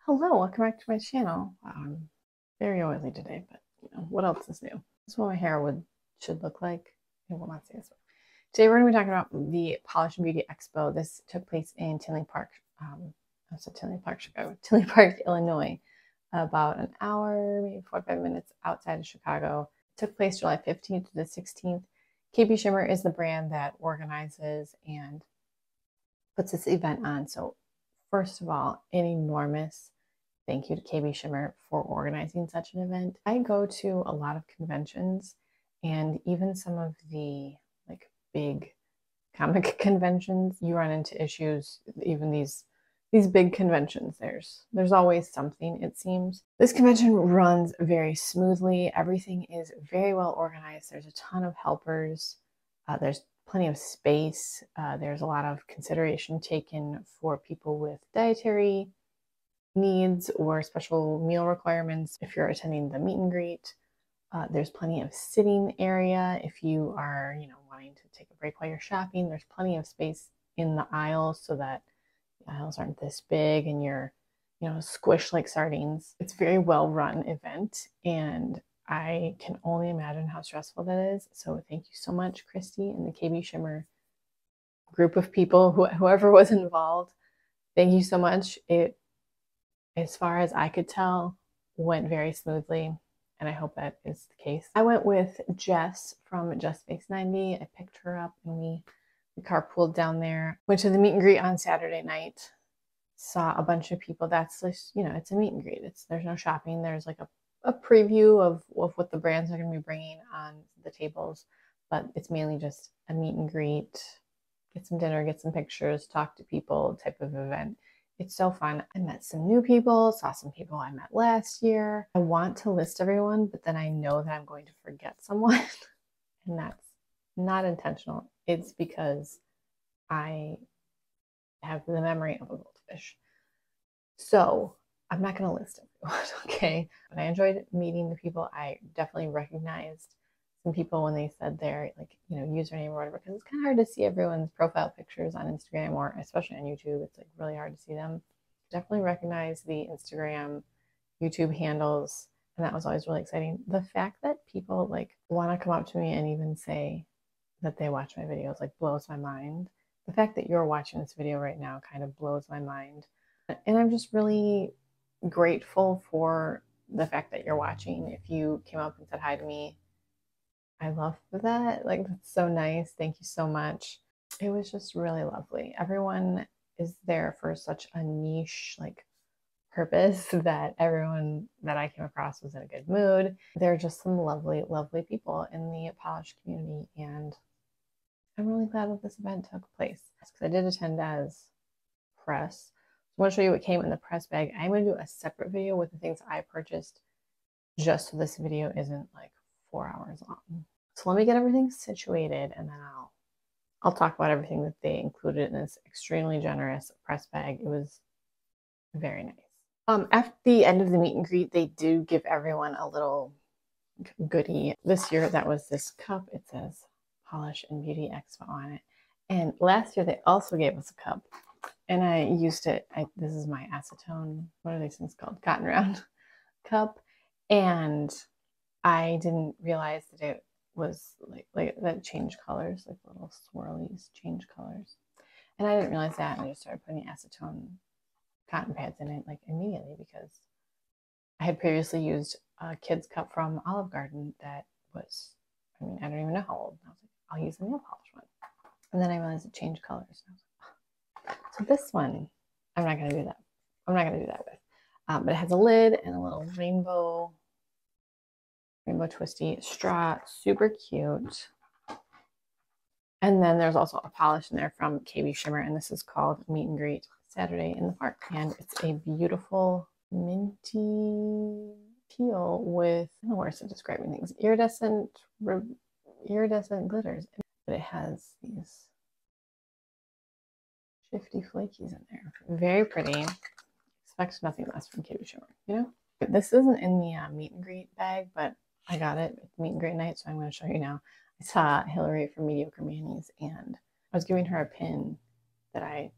Hello, welcome back to my channel. I'm very oily today, but what else is new? This is what my hair should look like. It will not say this way. Today we're going to be talking about the Polish and Beauty Expo. This took place in Tinley Park, Tinley Park, Illinois, about an hour, maybe 45 minutes outside of Chicago. It took place July 15th to the 16th. KB Shimmer is the brand that organizes and puts this event on. So first of all, an enormous thank you to KB Shimmer for organizing such an event. I go to a lot of conventions, and even some of the big comic conventions, you run into issues. Even these big conventions, there's always something, it seems. This convention runs very smoothly. Everything is very well organized. There's a ton of helpers. There's plenty of space. There's a lot of consideration taken for people with dietary needs or special meal requirements. If you're attending the meet and greet, there's plenty of sitting area. If you are, wanting to take a break while you're shopping, there's plenty of space in the aisles so that the aisles aren't this big and you're, squished like sardines. It's a very well run event, and I can only imagine how stressful that is. So thank you so much, Christy, and the KB Shimmer group of people, whoever was involved. Thank you so much. It, as far as I could tell, went very smoothly, and I hope that is the case. I went with Jess from Just Face 90. I picked her up and we carpooled down there. Went to the meet and greet on Saturday night. Saw a bunch of people. That's just, it's a meet and greet. There's no shopping. There's like a preview of what the brands are going to be bringing on the tables, but it's mainly just a meet and greet, get some dinner, get some pictures, talk to people type of event. It's so fun. I met some new people, saw some people I met last year. I want to list everyone, but then I know that I'm going to forget someone, and that's not intentional. It's because I have the memory of a goldfish. So I'm not going to list everyone, okay? But I enjoyed meeting the people. I definitely recognized some people when they said their username or whatever, because it's kind of hard to see everyone's profile pictures on Instagram, or especially on YouTube. It's really hard to see them. Definitely recognize the Instagram, YouTube handles, and that was always really exciting. The fact that people want to come up to me and even say that they watch my videos blows my mind. The fact that you're watching this video right now kind of blows my mind, and I'm just really grateful for the fact that you're watching. If you came up and said hi to me, I love that. That's so nice. Thank you so much. It was just really lovely. Everyone is there for such a niche purpose that everyone that I came across was in a good mood. They're just some lovely, lovely people in the Polish community, and I'm really glad that this event took place, because I did attend as press. I want to show you what came in the press bag. I'm going to do a separate video with the things I purchased, just so this video isn't 4 hours long. So let me get everything situated, and then I'll talk about everything that they included in this extremely generous press bag. It was very nice. At the end of the meet and greet, they do give everyone a little goodie. This year, that was this cup. It says Polish and Beauty Expo on it. And last year, they also gave us a cup, and I used it. This is my acetone, what are these things called? Cotton round cup. And I didn't realize that it was that changed colors, little swirlies change colors. And I didn't realize that, and I just started putting acetone cotton pads in it immediately, because I had previously used a kid's cup from Olive Garden that was, I don't even know how old. I was like, I'll use the nail polish one. And then I realized it changed colors. And I was like, oh. So this one, I'm not going to do that. I'm not going to do that with. But it has a lid and a little rainbow twisty straw, super cute. And then there's also a polish in there from KB Shimmer, and this is called Meet and Greet Saturday in the Park, and it's a beautiful minty teal with, I don't know words to describing things, iridescent glitters, but it has these shifty flakies in there. Very pretty. Expect nothing less from KB Shimmer, This isn't in the meet and greet bag, but I got it at the meet and greet night, so I'm going to show you now. I saw Hillary from Mediocre Manny's, and I was giving her a pin that I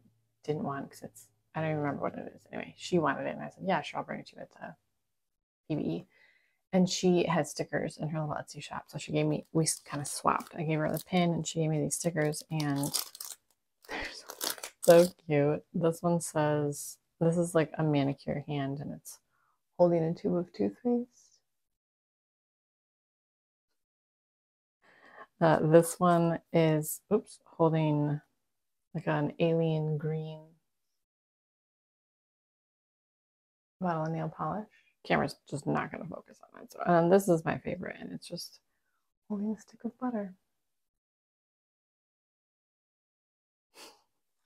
didn't want because I don't even remember what it is. Anyway, she wanted it, and I said, yeah, sure, I'll bring it to you at the PBE. And she had stickers in her little Etsy shop. So she gave me, we kind of swapped. I gave her the pin and she gave me these stickers, and they're so cute. This one says, this is like a manicure hand, and it's holding a tube of toothpaste. This one is, oops, holding like an alien green bottle of nail polish. Camera's just not going to focus on it. So, this is my favorite, and it's just holding a stick of butter.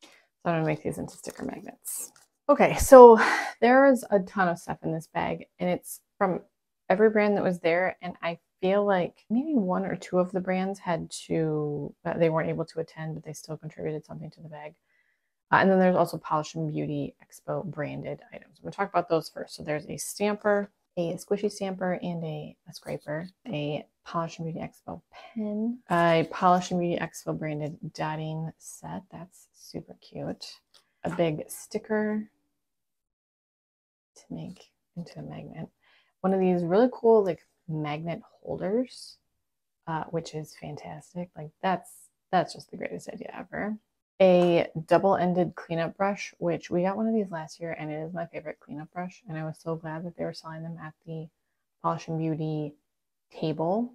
So I'm going to make these into sticker magnets. Okay, so there is a ton of stuff in this bag, and it's from every brand that was there, and I feel like maybe one or two of the brands had to, they weren't able to attend, but they still contributed something to the bag. And then there's also Polish and Beauty Expo branded items. I'm going to talk about those first. So there's a stamper, a squishy stamper, and a scraper, a Polish and Beauty Expo pen, a Polish and Beauty Expo branded dotting set. That's super cute. A big sticker to make into a magnet. One of these really cool like magnet holders, which is fantastic. Like that's just the greatest idea ever. A double-ended cleanup brush, which we got one of these last year, and it is my favorite cleanup brush. And I was so glad that they were selling them at the Polish and Beauty table,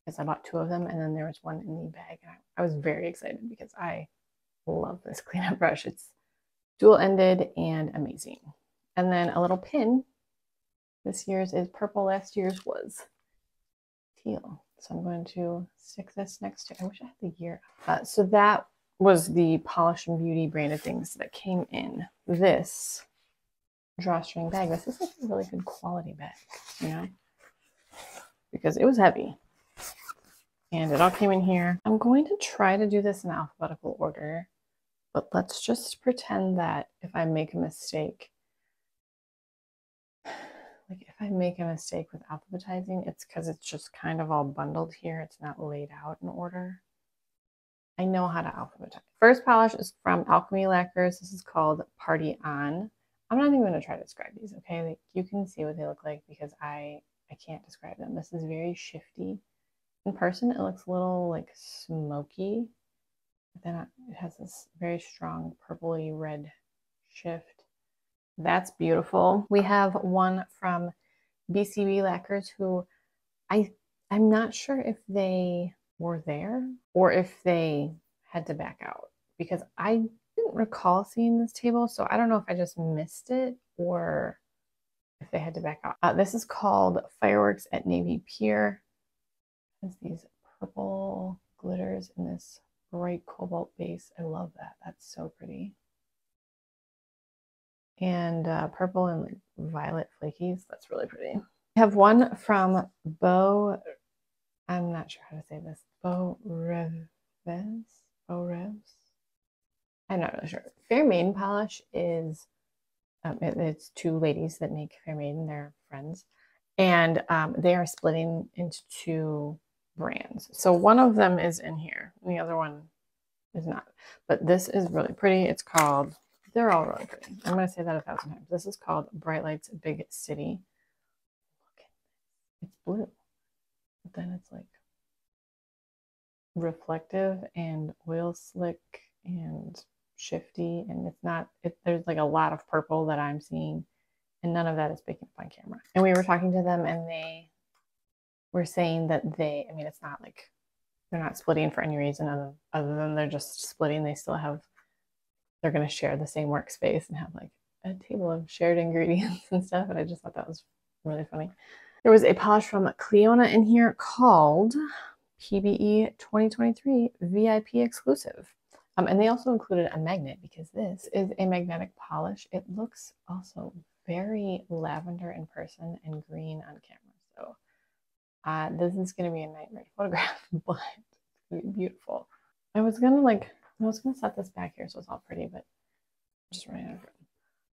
because I bought two of them, and then there was one in the bag. And I was very excited because I love this cleanup brush. It's dual-ended and amazing. And then a little pin. This year's is purple. Last year's was teal. So I'm going to stick this next to, I wish I had the year. So that was the Polish and Beauty branded things that came in this drawstring bag. This is like a really good quality bag, you know, because it was heavy. And it all came in here. I'm going to try to do this in alphabetical order, but let's just pretend that if I make a mistake, like if I make a mistake with alphabetizing, it's because it's just kind of all bundled here. It's not laid out in order. I know how to alphabetize. First polish is from Alchemy Lacquers. This is called Party On. I'm not even going to try to describe these, okay? Like, you can see what they look like because I can't describe them. This is very shifty. In person, it looks a little like smoky. But then it has this very strong purpley red shift. That's beautiful. We have one from BCB Lacquers, who I'm not sure if they were there or if they had to back out, because I didn't recall seeing this table, so I don't know if I just missed it or if they had to back out. This is called Fireworks at Navy Pier. It has these purple glitters in this bright cobalt base. I love that. That's so pretty. And purple and like violet flakies. That's really pretty. We have one from Beau, I'm not sure how to say this. Beaurevs? I'm not really sure. Fair Maiden polish is, it's two ladies that make Fair Maiden. They're friends. And they are splitting into two brands. So one of them is in here, and the other one is not. But this is really pretty. It's called, they're all really pretty. I'm going to say that 1,000 times. This is called Bright Lights Big City. Look at this. It's blue. But then it's like reflective and oil slick and shifty, and it's not, there's like a lot of purple that I'm seeing, and none of that is picking up on camera. And we were talking to them, and they were saying that I mean, it's not like they're not splitting for any reason other than they're just splitting. They still have, they're going to share the same workspace and have like a table of shared ingredients and stuff. And I just thought that was really funny. There was a polish from Cleona in here called PBE 2023 VIP exclusive. And they also included a magnet, because this is a magnetic polish. It looks also very lavender in person and green on camera. So this is going to be a nightmare to photograph, but it's going to be beautiful. I was going to set this back here so it's all pretty, but I'm just running out of room.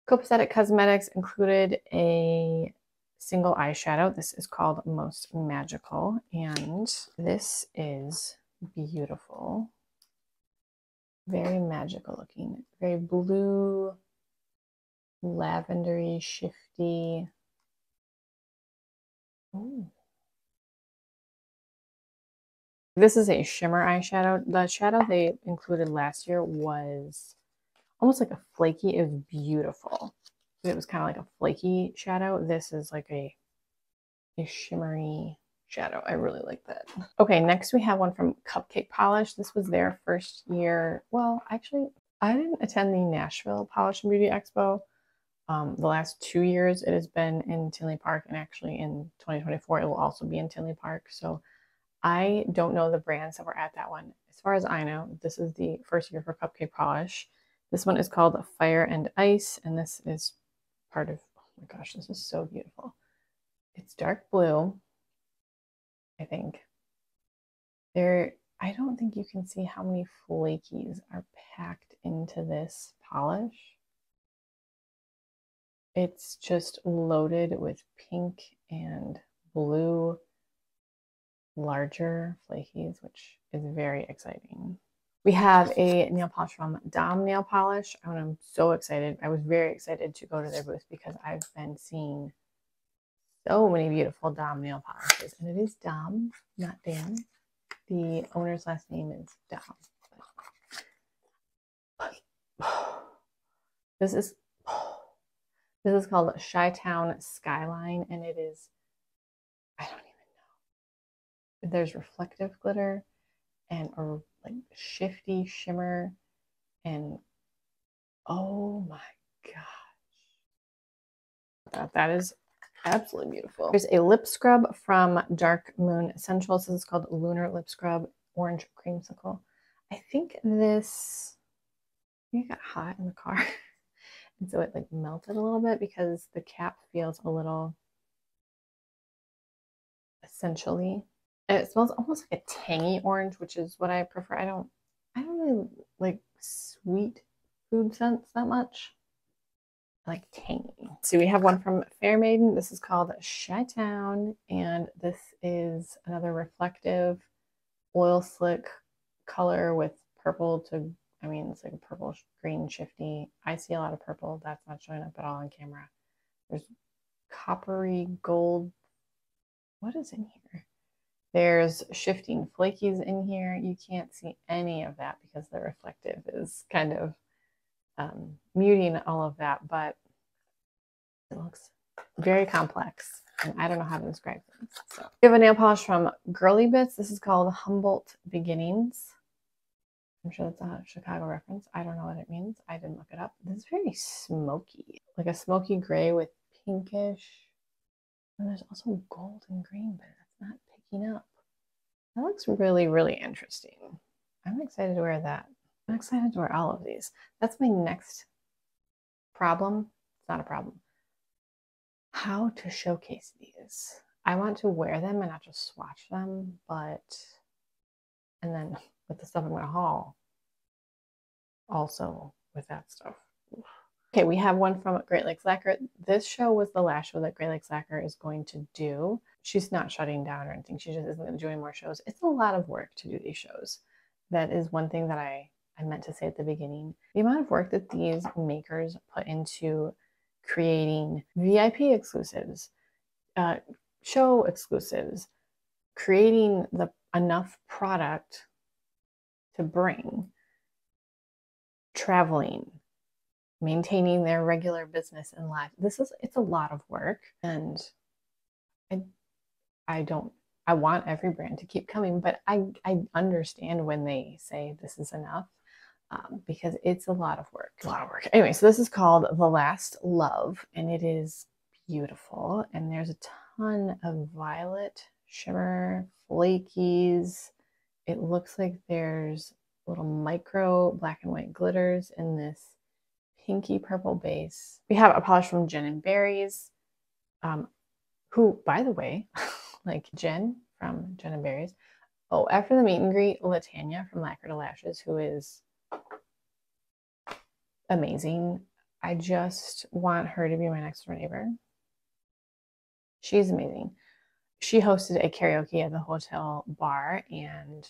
Copacetic Cosmetics included a single eyeshadow. This is called Most Magical, and this is beautiful. Very magical looking, very blue lavendery, shifty. Ooh. This is a shimmer eyeshadow. The shadow they included last year was almost like a flaky. It was beautiful. It was kind of like a flaky shadow. This is like a shimmery shadow. I really like that. Okay, next we have one from Cupcake Polish. This was their first year. Well, actually, I didn't attend the Nashville Polish and Beauty Expo. The last 2 years it has been in Tinley Park, and actually in 2024 it will also be in Tinley Park. So I don't know the brands that were at that one. As far as I know, this is the first year for Cupcake Polish. This one is called Fire and Ice, and this is part of, oh my gosh, this is so beautiful. It's dark blue, I think. I don't think you can see how many flakies are packed into this polish. It's just loaded with pink and blue, larger flakies, which is very exciting. We have a nail polish from Dom Nail Polish. I'm so excited. I was very excited to go to their booth because I've been seeing so many beautiful Dom nail polishes. And it is Dom, not Dan. The owner's last name is Dom. This is called Chi-Town Skyline, and it is, I don't even know. There's reflective glitter and a like shifty shimmer, and oh my gosh, that is absolutely beautiful. There's a lip scrub from Dark Moon Essentials. This is called Lunar Lip Scrub Orange Creamsicle. I think this got hot in the car. And so it like melted a little bit because the cap feels a little essentially. And it smells almost like a tangy orange, which is what I prefer. I don't really like sweet food scents that much. I like tangy. So we have one from Fair Maiden. This is called Chi-Town, and this is another reflective oil slick color with purple to, I mean, it's like a purple green shifty. I see a lot of purple. That's not showing up at all on camera. There's coppery gold. What is in here? There's shifting flakies in here. You can't see any of that because the reflective is kind of muting all of that, but it looks very complex, and I don't know how to describe things. So we have a nail polish from Girly Bits. This is called Humboldt Beginnings. I'm sure that's a Chicago reference. I don't know what it means. I didn't look it up. This is very smoky, like a smoky gray with pinkish. And there's also gold and green, but that's not picking up. That looks really, really interesting. I'm excited to wear that. I'm excited to wear all of these. That's my next problem. It's not a problem. How to showcase these. I want to wear them and not just swatch them, and then with the stuff I'm going to haul, also with that stuff. Okay, we have one from Great Lakes Lacquer. This show was the last show that Great Lakes Lacquer is going to do. She's not shutting down or anything. She just isn't going to do any more shows. It's a lot of work to do these shows. That is one thing that I meant to say at the beginning. The amount of work that these makers put into creating VIP exclusives, show exclusives, creating enough product to bring, traveling, maintaining their regular business and life. It's a lot of work, and I want every brand to keep coming, but I understand when they say this is enough, because it's a lot of work. Anyway, so this is called The Last Love, and it is beautiful. And there's a ton of violet shimmer flakies. It looks like there's little micro black and white glitters in this pinky purple base. We have a polish from Jen and Berries, who, by the way, like Jen from Jen and Berries. Oh, after the meet and greet, Latanya from Lacquer to Lashes, who is amazing. I just want her to be my next door neighbor. She's amazing. She hosted a karaoke at the hotel bar, and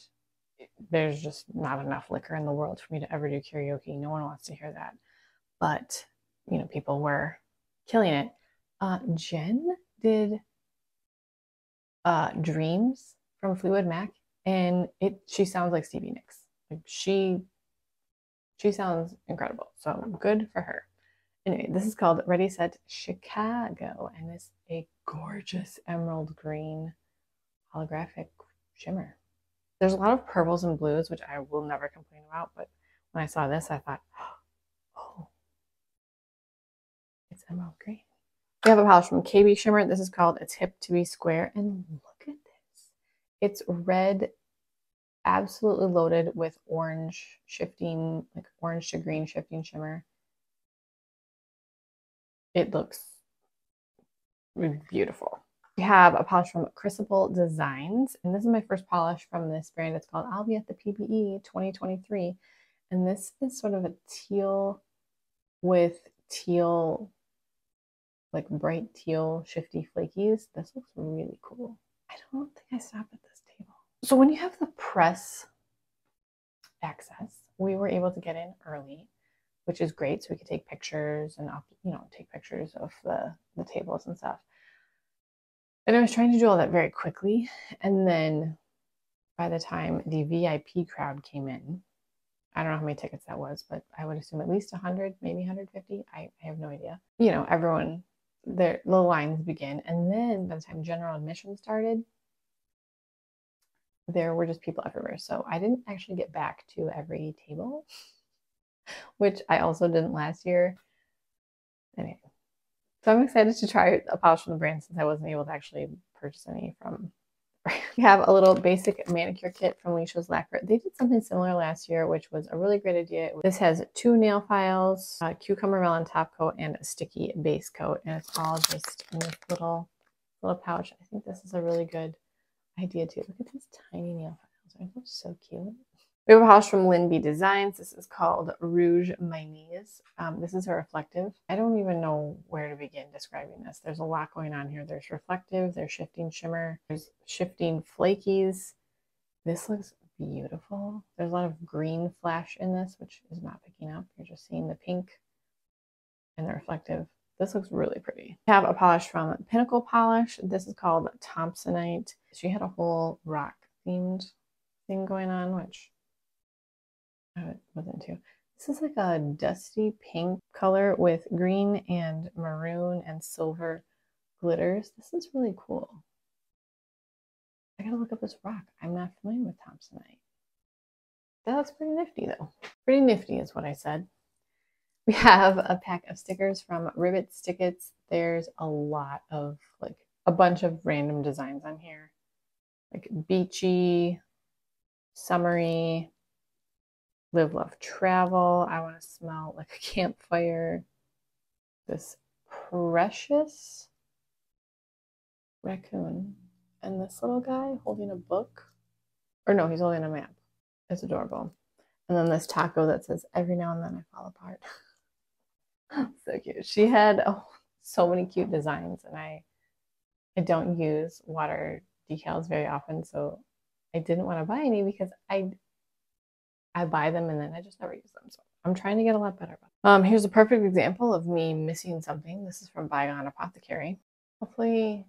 there's just not enough liquor in the world for me to ever do karaoke. No one wants to hear that. But you know, people were killing it. Jen did Dreams from Fleetwood Mac, and she sounds like Stevie Nicks. Like she sounds incredible. So good for her. Anyway, this is called Ready Set Chicago, and it's a gorgeous emerald green holographic shimmer. There's a lot of purples and blues, which I will never complain about, but when I saw this, I thought, oh, it's emerald green. We have a polish from KB Shimmer. This is called It's Hip to Be Square, and look at this. It's red, absolutely loaded with orange shifting, like orange to green shifting shimmer. It looks beautiful. We have a polish from Crucible Designs, and this is my first polish from this brand. It's called I'll Be at the PBE 2023, and this is sort of a teal with teal, like bright teal shifty flakies. This looks really cool. I don't think I stopped at this table. So when you have the press access, we were able to get in early, which is great. So we could take pictures and, you know, take pictures of the tables and stuff. And I was trying to do all that very quickly. And then by the time the VIP crowd came in, I don't know how many tickets that was, but I would assume at least 100, maybe 150. I have no idea. You know, everyone, the lines begin. And then by the time general admission started, there were just people everywhere. So I didn't actually get back to every table, which I also didn't last year. Anyway, so I'm excited to try a polish from the brand since I wasn't able to actually purchase any from. We have a little basic manicure kit from Leisha's Lacquer. They did something similar last year, which was a really great idea. This has 2 nail files, a cucumber melon top coat, and a sticky base coat, and it's all just in this little pouch. I think this is a really good idea too. Look at these tiny nail files. Aren't those so cute? We have a polish from Lynn B Designs. This is called Rouge My Knees. This is a reflective. I don't even know where to begin describing this. There's a lot going on here. There's reflective, there's shifting shimmer, there's shifting flakies. This looks beautiful. There's a lot of green flash in this, which is not picking up. You're just seeing the pink and the reflective. This looks really pretty. We have a polish from Pinnacle Polish. This is called Thompsonite. She had a whole rock themed thing going on, which I was into. This is like a dusty pink color with green and maroon and silver glitters. This is really cool. I gotta look up this rock. I'm not familiar with Thompsonite. That looks pretty nifty though. Pretty nifty is what I said. We have a pack of stickers from Ribbit Stickets. There's a lot of, like, a bunch of random designs on here. Like beachy, summery, live, love, travel. I want to smell like a campfire. This precious raccoon. And this little guy holding a book. Or no, he's holding a map. It's adorable. And then this taco that says, every now and then I fall apart. So cute. She had so many cute designs, and I don't use water decals very often, so I didn't want to buy any because I buy them and then I just never use them. So I'm trying to get a lot better about it. Here's a perfect example of me missing something. This is from Bygone Apothecary. Hopefully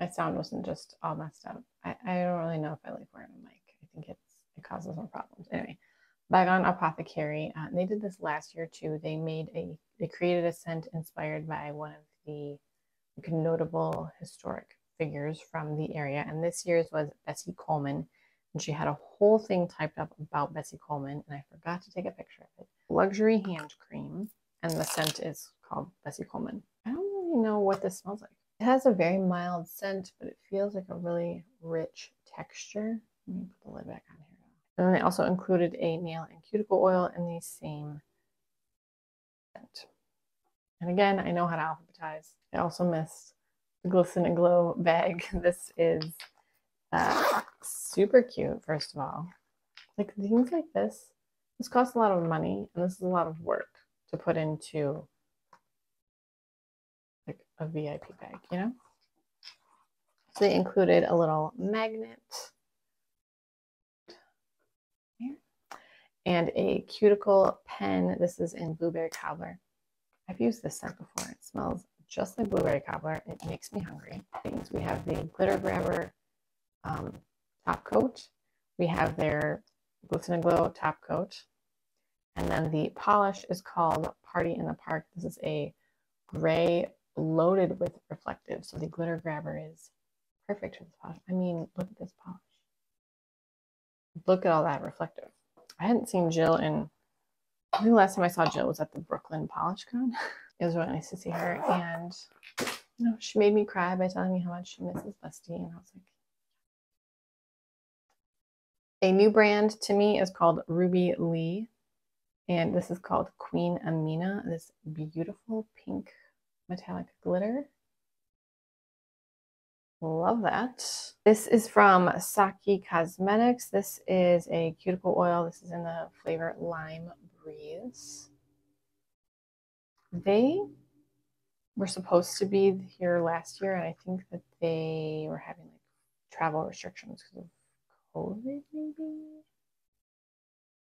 my sound wasn't just all messed up. I don't really know if I like wearing a mic. I think it causes more problems. Anyway, Bygone Apothecary. They did this last year too. They created a scent inspired by one of the notable historic figures from the area. And this year's was Bessie Coleman. And she had a whole thing typed up about Bessie Coleman. And I forgot to take a picture of it. Luxury hand cream. And the scent is called Bessie Coleman. I don't really know what this smells like. It has a very mild scent, but it feels like a really rich texture. Let me put the lid back on here. And then they also included a nail and cuticle oil in the same scent. And again, I know how to alphabetize. I also missed the Glisten and Glow bag. This is super cute, first of all. Like things like this costs a lot of money, and this is a lot of work to put into like a VIP bag, you know? So they included a little magnet here and a cuticle pen. This is in Blueberry Cobbler. I've used this scent before. It smells just like blueberry cobbler. It makes me hungry. Things we have the glitter grabber top coat. We have their Glisten and Glow top coat. And then the polish is called Party in the Park. This is a gray loaded with reflective. So the glitter grabber is perfect for this polish. I mean, look at this polish. Look at all that reflective. I hadn't seen Jill in, I think the last time I saw Jill was at the Brooklyn Polish Con. It was really nice to see her. And, you know, she made me cry by telling me how much she misses Busty. And I was like, a new brand to me is called Ruby Lee. And this is called Queen Amina. This beautiful pink metallic glitter. Love that. This is from Saki Cosmetics. This is a cuticle oil. This is in the flavor Lime Breeze. They were supposed to be here last year, and I think that they were having like travel restrictions because of COVID, maybe?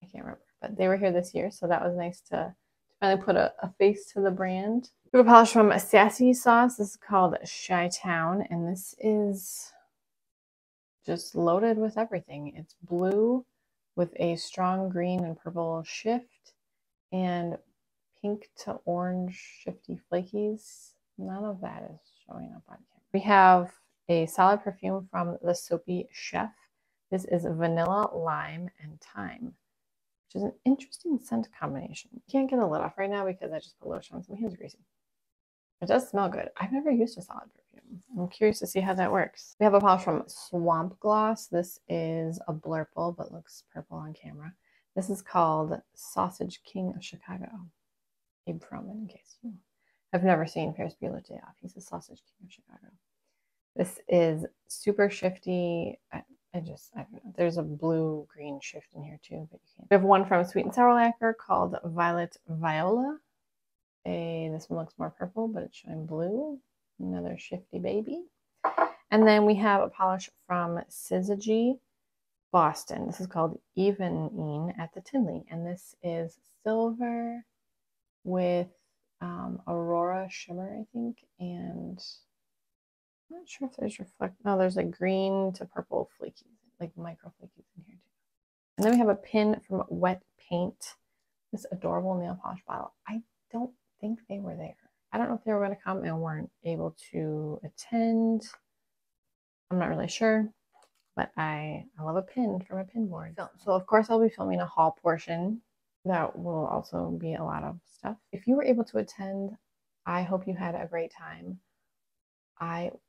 I can't remember, but they were here this year, so that was nice to finally put a face to the brand. We have a polish from Sassy Sauce. This is called Chi-Town, and this is just loaded with everything. It's blue with a strong green and purple shift, and pink to orange shifty flakies. None of that is showing up on camera. We have a solid perfume from the Soapy Chef. This is vanilla, lime, and thyme, which is an interesting scent combination. Can't get the lid off right now because I just put lotion on, so my hands are greasy. It does smell good. I've never used a solid perfume. I'm curious to see how that works. We have a polish from Swamp Gloss. This is a blurple, but looks purple on camera. This is called Sausage King of Chicago. Abe Froman, in case you have never seen Ferris Bueller's Day Off. He's the Sausage King of Chicago. This is super shifty. I don't know. There's a blue-green shift in here too, but you can't. We have one from Sweet and Sour Lacquer called Violet Viola. This one looks more purple, but it's showing blue. Another shifty baby. And then we have a polish from Syzygy Boston. This is called Evening at the Tinley, and this is silver with Aurora shimmer, I think, and I'm not sure if there's no, there's like green to purple flakies, like micro flakies in here too. And then we have a pin from Wet Paint, this adorable nail polish bottle. I don't think they were there. I don't know if they were going to come and weren't able to attend. I'm not really sure, but I love a pin from a pin board. So of course I'll be filming a haul portion. That will also be a lot of stuff. If you were able to attend, I hope you had a great time.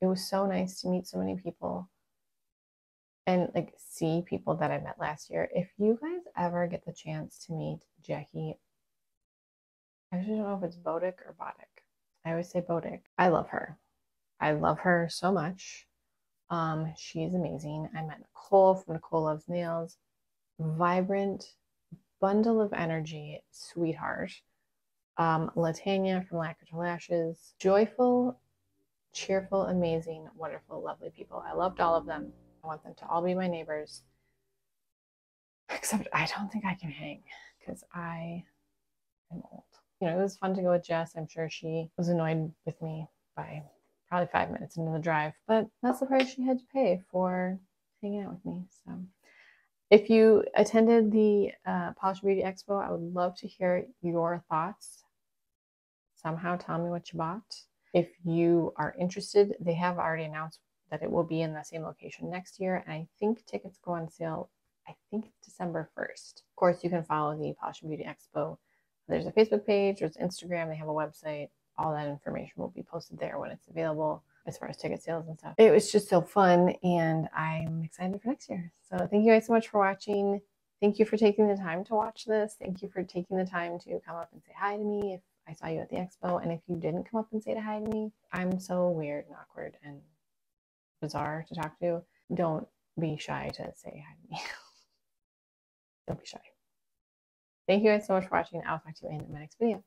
It was so nice to meet so many people and like see people that I met last year. If you guys ever get the chance to meet Jackie, I actually don't know if it's Bodick or Bodick. I always say Bodick. I love her. I love her so much. She is amazing. I met Nicole from Nicole Loves Nails. Vibrant, bundle of energy, sweetheart. Latanya from Lacquer to Lashes. Joyful, cheerful, amazing, wonderful, lovely people. I loved all of them. I want them to all be my neighbors. Except I don't think I can hang because I am old. You know, it was fun to go with Jess. I'm sure she was annoyed with me by probably 5 minutes into the drive, but that's the price she had to pay for hanging out with me. So if you attended the Polish Beauty Expo, I would love to hear your thoughts. Somehow tell me what you bought. If you are interested, they have already announced that it will be in the same location next year. And I think tickets go on sale, I think December 1st. Of course, you can follow the Polish Beauty Expo. There's a Facebook page, there's Instagram, they have a website. All that information will be posted there when it's available as far as ticket sales and stuff. It was just so fun, and I'm excited for next year. So thank you guys so much for watching. Thank you for taking the time to watch this. Thank you for taking the time to come up and say hi to me if I saw you at the expo. And if you didn't come up and say hi to me, I'm so weird and awkward and bizarre to talk to. Don't be shy to say hi to me. Don't be shy. Thank you guys so much for watching. I'll talk to you in my next video.